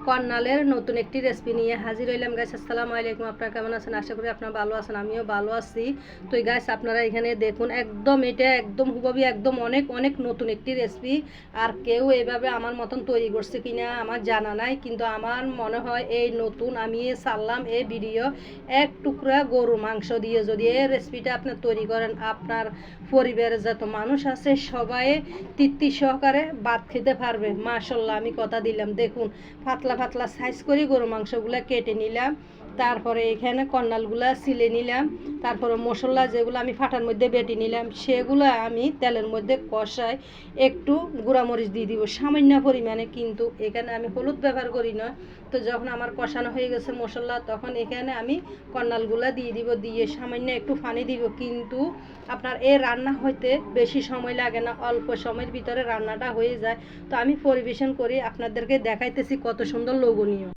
কর্নালের নতুন একটি রেসিপি নিয়ে হাজির হইলাম গাইস। আসসালামু আলাইকুম। আপনারা কেমন আছেন? আশা করি আপনারা ভালো আছেন, আমিও ভালো আছি। তো গাইস আপনারা এখানে দেখুন, এটা একদম হুবহু একদম অনেক অনেক নতুন একটি রেসিপি। আর কেউ এভাবে আমার মতন তৈরি করছে কিনা আমার জানা নাই, কিন্তু আমার মনে হয় এই নতুন আমি ছাড়লাম এই ভিডিও। এক টুকরা গরু মাংস দিয়ে যদি এই রেসিপিটা আপনি তৈরি করেন, আপনার পরিবারের যত মানুষ আছে সবাই তৃপ্তি সহকারে ভাত খেতে পারবে। মাশাল্লাহ, আমি কথা দিলাম। দেখুন, পাতলা পাতলা সাইজ করে গরু মাংসগুলো কেটে নিলাম, তারপরে এখানে কর্নালগুলো ছিলে নিলাম, তারপরে মশলা যেগুলো আমি ফাটার মধ্যে বেটে নিলাম সেগুলো আমি তেলের মধ্যে কষাই একটু গুঁড়ামরিচ দিয়ে দিব সামান্য পরিমাণে, কিন্তু এখানে আমি হলুদ ব্যবহার করি না। তো যখন আমার কষানো হয়ে গেছে মশলা, তখন এখানে আমি কর্নালগুলো দিয়ে দিব, দিয়ে সামান্য একটু পানি দিব। কিন্তু আপনার এই রান্না হইতে বেশি সময় লাগে না, অল্প সময়ের ভিতরে রান্নাটা হয়ে যায়। তো আমি পরিবেশন করি, আপনাদেরকে দেখাইতেছি কত সুন্দর লোভনীয়।